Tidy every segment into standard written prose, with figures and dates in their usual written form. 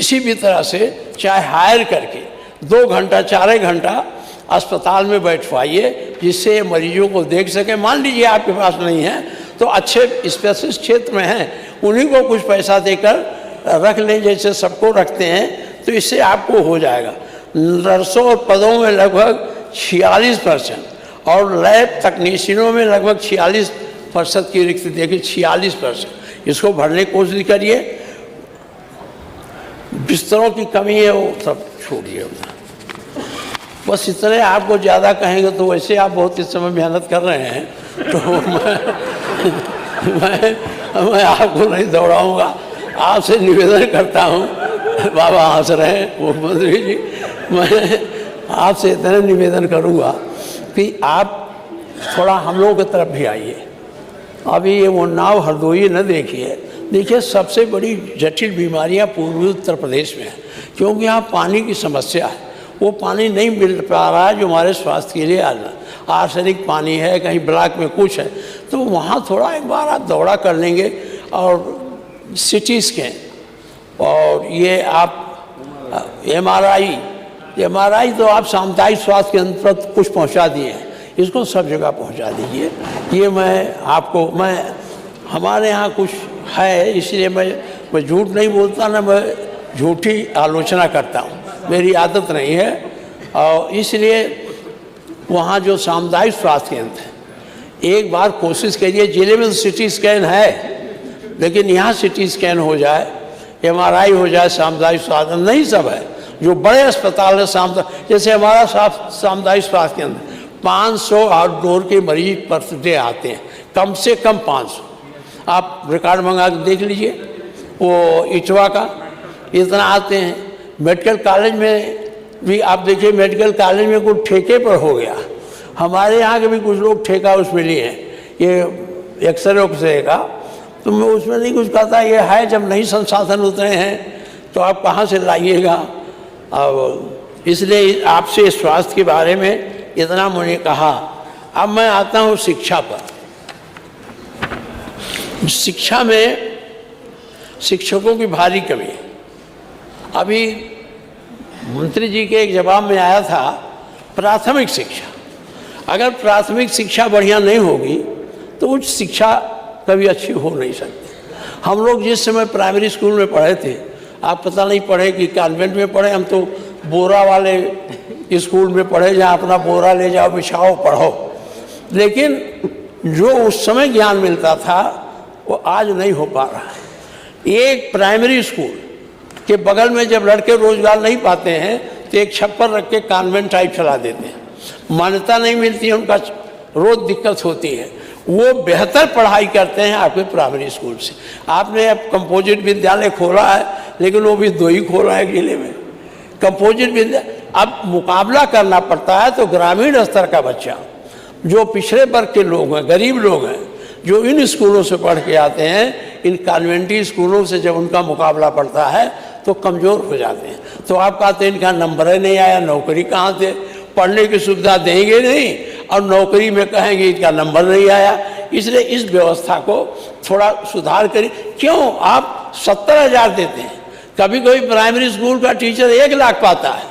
किसी भी तरह से चाहे हायर करके 2 घंटा 4 घंटा अस्पताल में बैठवाइए, जिससे मरीजों को देख सके। मान लीजिए आपके पास नहीं है तो अच्छे स्पेशलिस्ट क्षेत्र में हैं, उन्हीं को कुछ पैसा देकर रख लें, जैसे सबको रखते हैं, तो इससे आपको हो जाएगा। नर्सों और पदों में लगभग 46% और लैब तकनीशियनों में लगभग 46% की रिक्ति देखिए, 46%। इसको भरने की कोशिश करिए। बिस्तरों की कमी है वो सब छोड़िए, बस इतने। आपको ज़्यादा कहेंगे तो वैसे आप बहुत इस समय मेहनत कर रहे हैं, तो मैं आपको नहीं दौड़ाऊंगा। आपसे निवेदन करता हूँ, बाबा हंस रहे हैं मुख्यमंत्री जी, मैं आपसे इतना निवेदन करूँगा कि आप थोड़ा हम लोगों की तरफ भी आइए। अभी ये उन्नाव हरदोई न देखिए, देखिए सबसे बड़ी जटिल बीमारियां पूर्वी उत्तर प्रदेश में है, क्योंकि यहाँ पानी की समस्या है। वो पानी नहीं मिल पा रहा है जो हमारे स्वास्थ्य के लिए आर्सेनिक पानी है, कहीं ब्लॉक में कुछ है, तो वहाँ थोड़ा एक बार आप दौरा कर लेंगे। और सिटी स्कैन और ये आप एमआरआई तो आप सामुदायिक स्वास्थ्य केंद्र पर कुछ पहुँचा दिए हैं, इसको सब जगह पहुँचा दीजिए। ये मैं हमारे यहाँ कुछ है, इसलिए मैं झूठ नहीं बोलता ना, मैं झूठी आलोचना करता हूँ, मेरी आदत नहीं है। और इसलिए वहाँ जो सामुदायिक स्वास्थ्य केंद्र है, एक बार कोशिश करिए। जिले में तो सिटी स्कैन है, लेकिन यहाँ सिटी स्कैन हो जाए, एमआरआई हो जाए, सामुदायिक स्वास्थ्य नहीं सब है। जो बड़े अस्पताल है सामुदायिक, जैसे हमारा सामुदायिक स्वास्थ्य केंद्र 500 आउटडोर के मरीज पर डे आते हैं, कम से कम 500। आप रिकॉर्ड मंगा के देख लीजिए, वो इटवा का इतना आते हैं। मेडिकल कॉलेज में भी आप देखिए, मेडिकल कॉलेज में कुछ ठेके पर हो गया। हमारे यहाँ के भी कुछ लोग ठेका उसमें लिए हैं, ये एक्सरे का, तो मैं उसमें नहीं कुछ कहता। ये है, जब नहीं संसाधन उतरे हैं तो आप कहाँ से लाइएगा। अब इसलिए आपसे स्वास्थ्य के बारे में इतना मैंने कहा। अब मैं आता हूँ शिक्षा पर। शिक्षा में शिक्षकों की भारी कमी। अभी मंत्री जी के एक जवाब में आया था, प्राथमिक शिक्षा, अगर प्राथमिक शिक्षा बढ़िया नहीं होगी तो उच्च शिक्षा कभी अच्छी हो नहीं सकती। हम लोग जिस समय प्राइमरी स्कूल में पढ़े थे, आप पता नहीं पढ़े कि कॉन्वेंट में पढ़े, हम तो बोरा वाले स्कूल में पढ़े, जहाँ अपना बोरा ले जाओ, बिछाओ, पढ़ो। लेकिन जो उस समय ज्ञान मिलता था वो आज नहीं हो पा रहा है। एक प्राइमरी स्कूल के बगल में जब लड़के रोजगार नहीं पाते हैं तो एक छप्पर रख के कॉन्वेंट टाइप चला देते हैं, मान्यता नहीं मिलती है, उनका रोज दिक्कत होती है। वो बेहतर पढ़ाई करते हैं आपके प्राइमरी स्कूल से। आपने अब कंपोजिट विद्यालय खोला है, लेकिन वो भी 2 ही खोला है जिले में कंपोजिट विद्यालय। अब मुकाबला करना पड़ता है, तो ग्रामीण स्तर का बच्चा, जो पिछड़े वर्ग के लोग हैं, गरीब लोग हैं, जो इन स्कूलों से पढ़ के आते हैं, इन कॉन्वेंटी स्कूलों से जब उनका मुकाबला पड़ता है तो कमज़ोर हो जाते हैं। तो आप कहते हैं इनका नंबर ही नहीं आया, नौकरी कहाँ से, पढ़ने की सुविधा देंगे नहीं और नौकरी में कहेंगे इनका नंबर नहीं आया। इसलिए इस व्यवस्था को थोड़ा सुधार करिए। क्यों आप 70,000 देते हैं, कभी कभी प्राइमरी स्कूल का टीचर 1 लाख पाता है,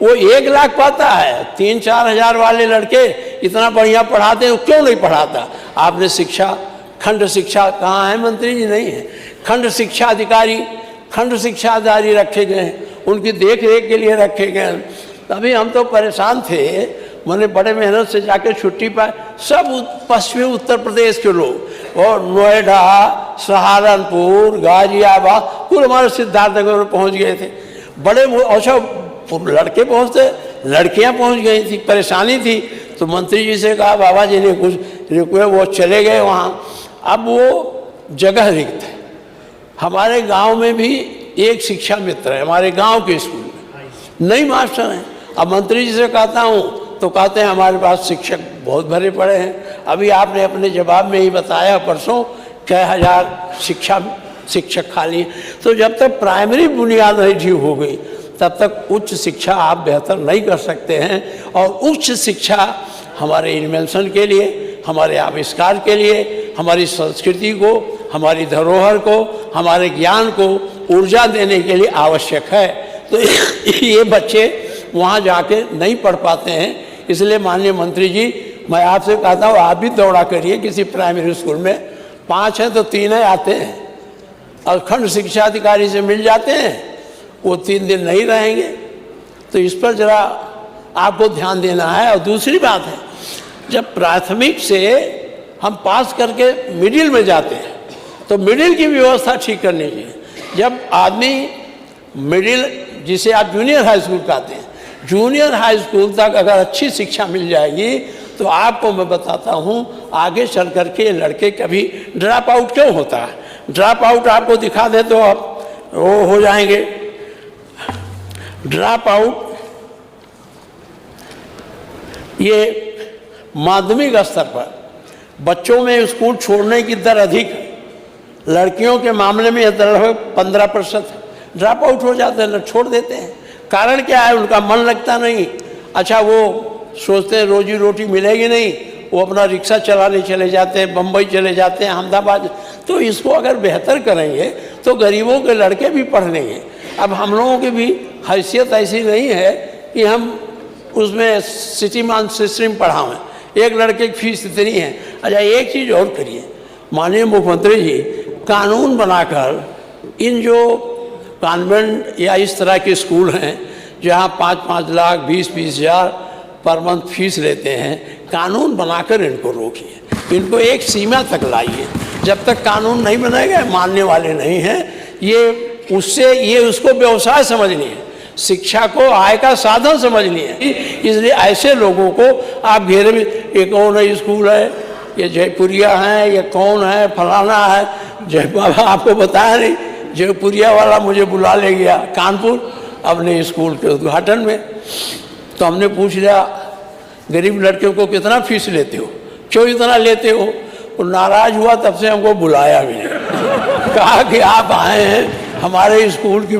वो 1 लाख पाता है, 3-4 हज़ार वाले लड़के इतना बढ़िया पढ़ाते हैं, क्यों नहीं पढ़ाता। आपने शिक्षा, खंड शिक्षा कहाँ है, मंत्री जी नहीं है। खंड शिक्षा अधिकारी, खंड शिक्षा अधिकारी रखे गए हैं, उनकी देख रेख के लिए रखे गए हैं। अभी हम तो परेशान थे, मैंने बड़े मेहनत से जाके छुट्टी पाई। सब पश्चिमी उत्तर प्रदेश के लोग, और नोएडा, सहारनपुर, गाजियाबाद, कुल हमारे सिद्धार्थनगर में पहुँच गए थे। बड़े अच्छा लड़के पहुँचते, लड़कियाँ पहुँच गई थी, परेशानी थी। तो मंत्री जी से कहा, बाबा जी ने कुछ रुके, वो चले गए वहाँ। अब वो जगह रिक्त है। हमारे गांव में भी एक शिक्षा मित्र है, हमारे गांव के स्कूल में नई मास्टर हैं। अब मंत्री जी से कहता हूँ तो कहते हैं हमारे पास शिक्षक बहुत भरे पड़े हैं। अभी आपने अपने जवाब में ही बताया परसों, कई हज़ार शिक्षक खाली। तो जब तक प्राइमरी बुनियाद नहीं ठीक हो गई, तब तक उच्च शिक्षा आप बेहतर नहीं कर सकते हैं। और उच्च शिक्षा हमारे इन्वेंशन के लिए, हमारे आविष्कार के लिए, हमारी संस्कृति को, हमारी धरोहर को, हमारे ज्ञान को ऊर्जा देने के लिए आवश्यक है। तो ये बच्चे वहाँ जाके नहीं पढ़ पाते हैं। इसलिए माननीय मंत्री जी, मैं आपसे कहता हूँ आप भी दौड़ा करिए किसी प्राइमरी स्कूल में। 5 हैं तो 3 आते हैं और खंड शिक्षा अधिकारी से मिल जाते हैं, वो 3 दिन नहीं रहेंगे। तो इस पर ज़रा आपको ध्यान देना है। और दूसरी बात है, जब प्राथमिक से हम पास करके मिडिल में जाते हैं तो मिडिल की व्यवस्था ठीक करनी चाहिए। जब आदमी मिडिल, जिसे आप जूनियर हाई स्कूल कहते हैं, जूनियर हाई स्कूल तक अगर अच्छी शिक्षा मिल जाएगी तो आपको मैं बताता हूँ आगे चल करके लड़के कभी ड्रॉप आउट क्यों होता है। ड्रॉप आउट आपको दिखा दे तो आप वो हो जाएंगे। ड्रॉप आउट ये माध्यमिक स्तर पर बच्चों में स्कूल छोड़ने की दर अधिक है। लड़कियों के मामले में यह दर लगभग 15% है। ड्रॉप आउट हो जाते हैं, छोड़ देते हैं। कारण क्या है? उनका मन लगता नहीं। अच्छा, वो सोचते हैं रोजी रोटी मिलेगी नहीं, वो अपना रिक्शा चलाने चले जाते हैं, बम्बई चले जाते हैं, अहमदाबाद। तो इसको अगर बेहतर करेंगे तो गरीबों के लड़के भी पढ़ लेंगे। अब हम लोगों की भी हैसियत ऐसी नहीं है कि हम उसमें सिटी मान सिस्टम पढ़ावें। एक लड़के की फीस इतनी है। अच्छा, एक चीज़ और करिए माननीय मुख्यमंत्री जी, कानून बनाकर इन जो कॉन्वेंट या इस तरह के स्कूल हैं जहाँ 5-5 लाख 20-20 हज़ार पर मंथ फीस लेते हैं, कानून बनाकर इनको रोकिए, इनको एक सीमा तक लाइए। जब तक कानून नहीं बनाएगा, मानने वाले नहीं हैं ये उसको व्यवसाय समझनी है, शिक्षा को आय का साधन समझनी है। इसलिए ऐसे लोगों को आप घेरे में, ये कौन है स्कूल है, ये जयपुरिया है, ये कौन है, फलाना है। बाबा आपको बताया नहीं, जयपुरिया वाला मुझे बुला ले गया कानपुर अपने स्कूल के उद्घाटन में। तो हमने पूछ लिया गरीब लड़कियों को कितना फीस लेते हो, क्यों इतना लेते हो? वो नाराज हुआ, तब से हमको बुलाया भी नहीं। कहा कि आप आए हैं हमारे स्कूल की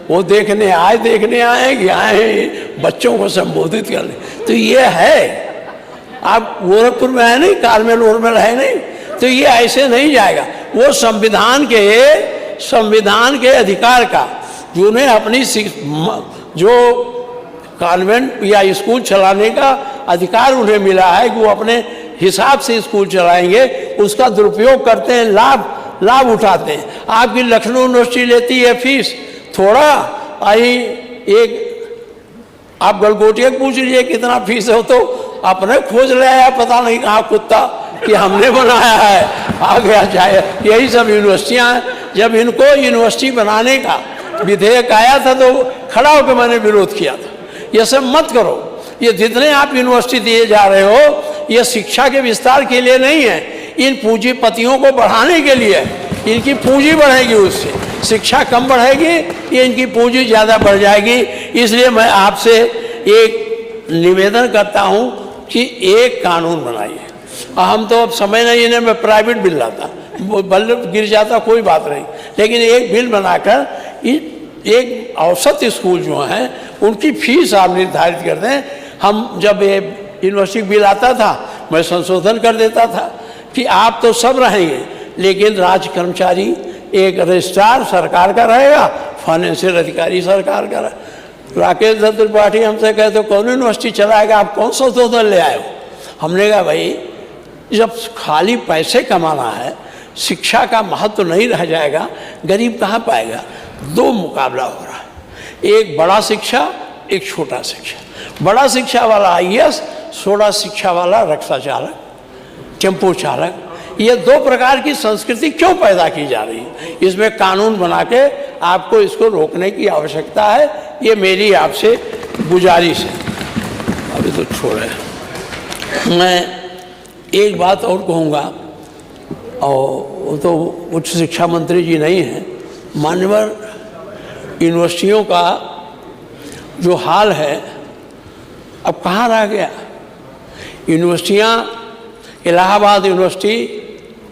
वो देखने आए कि आए हैं बच्चों को संबोधित करने। तो ये है, आप गोरखपुर में है नहीं, कारमेल ओरमेल है नहीं, तो ये ऐसे नहीं जाएगा। वो संविधान के अधिकार का, जिन्हें अपनी जो कॉन्वेंट या स्कूल चलाने का अधिकार उन्हें मिला है कि वो अपने हिसाब से स्कूल चलाएंगे, उसका दुरुपयोग करते हैं, लाभ उठाते हैं। आपकी लखनऊ यूनिवर्सिटी लेती है फीस थोड़ा, आप गलगोटिया पूछ लीजिए कितना फीस है, तो अपने खोज ले आया पता नहीं कहाँ कुत्ता कि हमने बनाया है, आ गया चाहे। यही सब यूनिवर्सिटियाँ हैं। जब इनको यूनिवर्सिटी बनाने का विधेयक आया था तो खड़ा होकर मैंने विरोध किया था, ये सब मत करो। ये जितने आप यूनिवर्सिटी दिए जा रहे हो, ये शिक्षा के विस्तार के लिए नहीं है, इन पूंजीपतियों को बढ़ाने के लिए। इनकी पूंजी बढ़ेगी, उससे शिक्षा कम बढ़ेगी, ये इनकी पूंजी ज़्यादा बढ़ जाएगी। इसलिए मैं आपसे एक निवेदन करता हूँ कि एक कानून बनाइए। हम तो अब समय नहीं, इन्हें मैं प्राइवेट बिल लाता, बल्ब गिर जाता कोई बात नहीं, लेकिन एक बिल बनाकर एक औसत स्कूल जो हैं उनकी फीस आप निर्धारित कर दें। हम जब ये यूनिवर्सिटी बिल आता था, मैं संशोधन कर देता था कि आप तो सब रहेंगे, लेकिन राज्य कर्मचारी, एक रजिस्ट्रार सरकार का रहेगा, फाइनेंशियल अधिकारी सरकार का रहेगा। राकेश दत्त त्रिपाठी हमसे कहते कौन यूनिवर्सिटी चलाएगा, आप कौन संशोधन ले आए हो? हमने कहा भाई, जब खाली पैसे कमाना है, शिक्षा का महत्व नहीं रह जाएगा, गरीब कहाँ पाएगा? दो मुकाबला हो रहा है, एक बड़ा शिक्षा, एक छोटा शिक्षा। बड़ा शिक्षा वाला IAS, छोटा शिक्षा वाला रिक्शा चालक, टेम्पो चालक। ये दो प्रकार की संस्कृति क्यों पैदा की जा रही है? इसमें कानून बना के आपको इसको रोकने की आवश्यकता है। ये मेरी आपसे गुजारिश है। अभी तो छोड़े, मैं एक बात और कहूँगा, और वो तो उच्च शिक्षा मंत्री जी नहीं हैं। मान्यवर यूनिवर्सिटियों का जो हाल है अब कहाँ रह गया? यूनिवर्सिटियाँ, इलाहाबाद यूनिवर्सिटी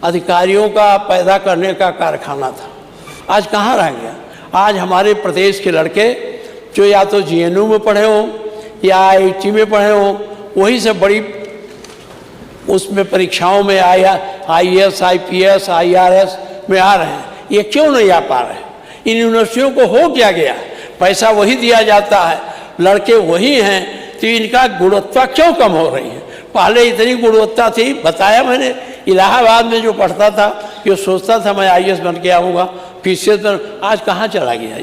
अधिकारियों का पैदा करने का कारखाना था, आज कहाँ रह गया? आज हमारे प्रदेश के लड़के जो या तो GNU में पढ़े हों या IIT में पढ़े हों, वही से बड़ी उसमें परीक्षाओं में IAS, IPS, IRS में आ रहे हैं, ये क्यों नहीं आ पा रहे? इन यूनिवर्सिटियों को हो क्या गया? पैसा वही दिया जाता है, लड़के वही हैं, तो इनका गुणवत्ता क्यों कम हो रही है? पहले इतनी गुणवत्ता थी, बताया मैंने। इलाहाबाद में जो पढ़ता था, ये सोचता था मैं IAS बन के आऊँगा, PCS बन, आज कहाँ चला गया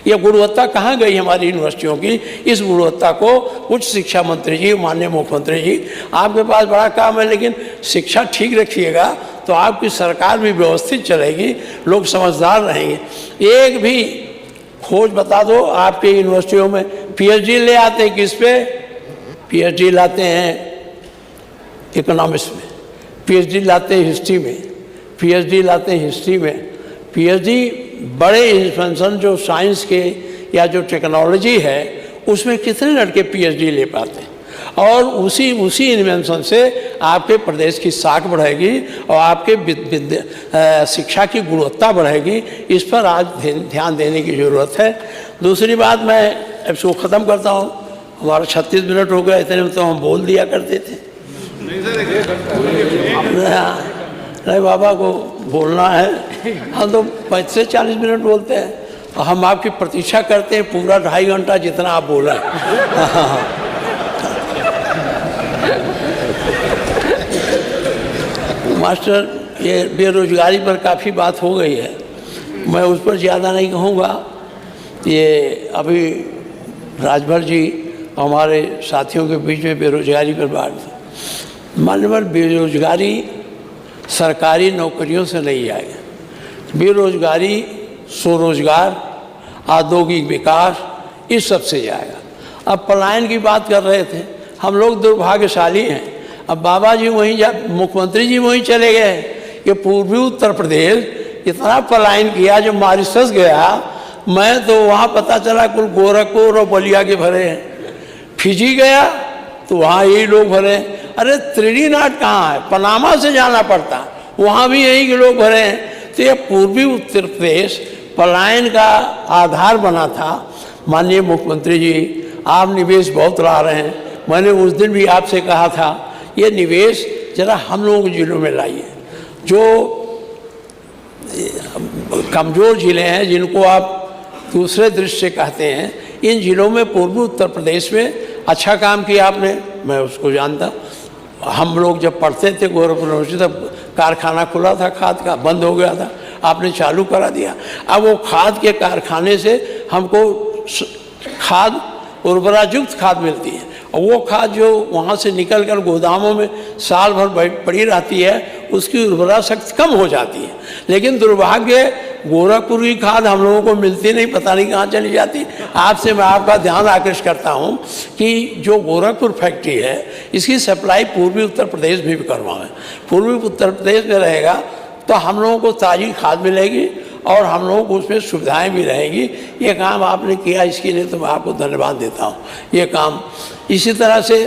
ये गुणवत्ता कहाँ गई हमारी यूनिवर्सिटियों की? इस गुणवत्ता को उच्च शिक्षा मंत्री जी, माननीय मुख्यमंत्री जी, आपके पास बड़ा काम है, लेकिन शिक्षा ठीक रखिएगा तो आपकी सरकार भी व्यवस्थित चलेगी, लोग समझदार रहेंगे। एक भी खोज बता दो आपके यूनिवर्सिटियों में। PhD ले आते हैं किस पे? PhD लाते हैं इकोनॉमिक्स में, PhD लाते हैं हिस्ट्री में, PhD लाते हैं हिस्ट्री में। PhD बड़े इन्वेंशन जो साइंस के या जो टेक्नोलॉजी है उसमें कितने लड़के PhD ले पाते हैं? और उसी इन्वेंशन से आपके प्रदेश की साख बढ़ेगी और आपके शिक्षा की गुणवत्ता बढ़ेगी। इस पर आज ध्यान देने की ज़रूरत है। दूसरी बात, मैं इसको ख़त्म करता हूँ, हमारा 36 मिनट हो गया, इतने में तो हम बोल दिया करते थे। नहीं बाबा को बोलना है, हम तो 35 से 40 मिनट बोलते हैं, और हम आपकी प्रतीक्षा करते हैं पूरा 2.5 घंटा जितना आप बोला। मास्टर, ये बेरोजगारी पर काफ़ी बात हो गई है, मैं उस पर ज़्यादा नहीं कहूँगा। ये अभी राजभर जी हमारे साथियों के बीच में बेरोजगारी पर बात, मान्यवर बेरोजगारी सरकारी नौकरियों से नहीं आएगा। बेरोजगारी स्वरोजगार, औद्योगिक विकास, इस सब से जाएगा। अब पलायन की बात कर रहे थे, हम लोग दुर्भाग्यशाली हैं। अब बाबा जी वहीं मुख्यमंत्री जी वहीं चले गए कि पूर्वी उत्तर प्रदेश इतना पलायन किया, जो मॉरिशस गया मैं तो वहाँ पता चला कुल गोरखपुर और बलिया के भरे हैं। फिजी गया तो वहाँ यही लोग भरे हैं। अरे त्रिनीदाद कहाँ है? पनामा से जाना पड़ता, वहाँ भी यही के लोग भरे हैं। तो ये पूर्वी उत्तर प्रदेश पलायन का आधार बना था। माननीय मुख्यमंत्री जी, आप निवेश बहुत ला रहे हैं, मैंने उस दिन भी आपसे कहा था ये निवेश जरा हम लोगों के जिलों में लाइए। जो कमज़ोर ज़िले हैं, जिनको आप दूसरे दृष्टि से कहते हैं, इन ज़िलों में पूर्वी उत्तर प्रदेश में अच्छा काम किया आपने, मैं उसको जानता। हम लोग जब पढ़ते थे गोरखपुर यूनिवर्सिटी, तब कारखाना खुला था खाद का, बंद हो गया था, आपने चालू करा दिया। अब वो खाद के कारखाने से हमको खाद, उर्वरायुक्त खाद मिलती है, और वो खाद जो वहाँ से निकल कर गोदामों में साल भर पड़ी रहती है, उसकी उर्वरा शक्ति कम हो जाती है। लेकिन दुर्भाग्य, गोरखपुर की खाद हम लोगों को मिलती नहीं, पता नहीं कहाँ चली जाती। आपसे मैं आपका ध्यान आकृष्ट करता हूँ कि जो गोरखपुर फैक्ट्री है, इसकी सप्लाई पूर्वी उत्तर प्रदेश में भी करवाएं। पूर्वी उत्तर प्रदेश में रहेगा तो हम लोगों को ताज़ी खाद मिलेगी और हम लोगों को उसमें सुविधाएं भी रहेंगी। ये काम आपने किया, इसके लिए तो मैं आपको धन्यवाद देता हूँ। ये काम इसी तरह से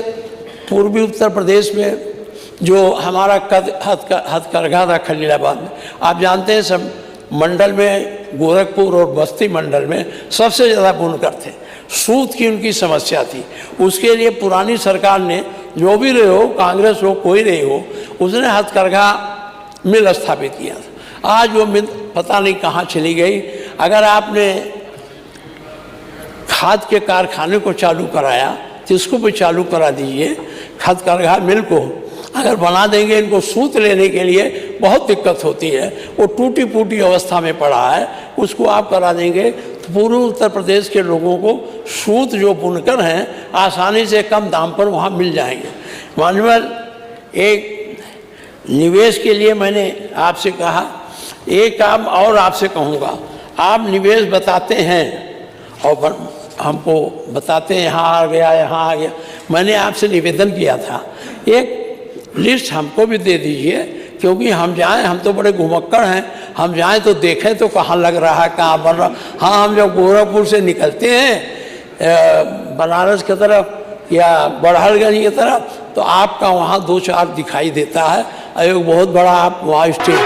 पूर्वी उत्तर प्रदेश में जो हमारा हथकरघा था खलीलाबाद में, आप जानते हैं सब मंडल में, गोरखपुर और बस्ती मंडल में सबसे ज़्यादा बुनकर थे। सूत की उनकी समस्या थी। उसके लिए पुरानी सरकार ने, जो भी रहे हो, कांग्रेस हो कोई रही हो, उसने हथकरघा मिल स्थापित किया था। आज वो मिल पता नहीं कहाँ चली गई। अगर आपने खाद के कारखाने को चालू कराया तो इसको भी चालू करा दीजिए। हथकरघा मिल को अगर बना देंगे, इनको सूत लेने के लिए बहुत दिक्कत होती है, वो टूटी फूटी अवस्था में पड़ा है, उसको आप करा देंगे तो पूर्वी उत्तर प्रदेश के लोगों को सूत जो बुनकर हैं आसानी से कम दाम पर वहाँ मिल जाएंगे। मानवर, एक निवेश के लिए मैंने आपसे कहा, एक काम और आपसे कहूँगा, आप निवेश बताते हैं और हमको बताते हैं यहाँ आ गया, यहाँ आ गया। मैंने आपसे निवेदन किया था, एक लिस्ट हमको भी दे दीजिए, क्योंकि हम जाएं, हम तो बड़े घुमक्कड़ हैं, हम जाएं तो देखें तो कहाँ लग रहा है, कहाँ बन रहा। हाँ, हम जब गोरखपुर से निकलते हैं बनारस की तरफ या बड़हलगंज की तरफ, तो आपका वहाँ 2-4 दिखाई देता है, एक बहुत बड़ा आप वहाँ स्टेट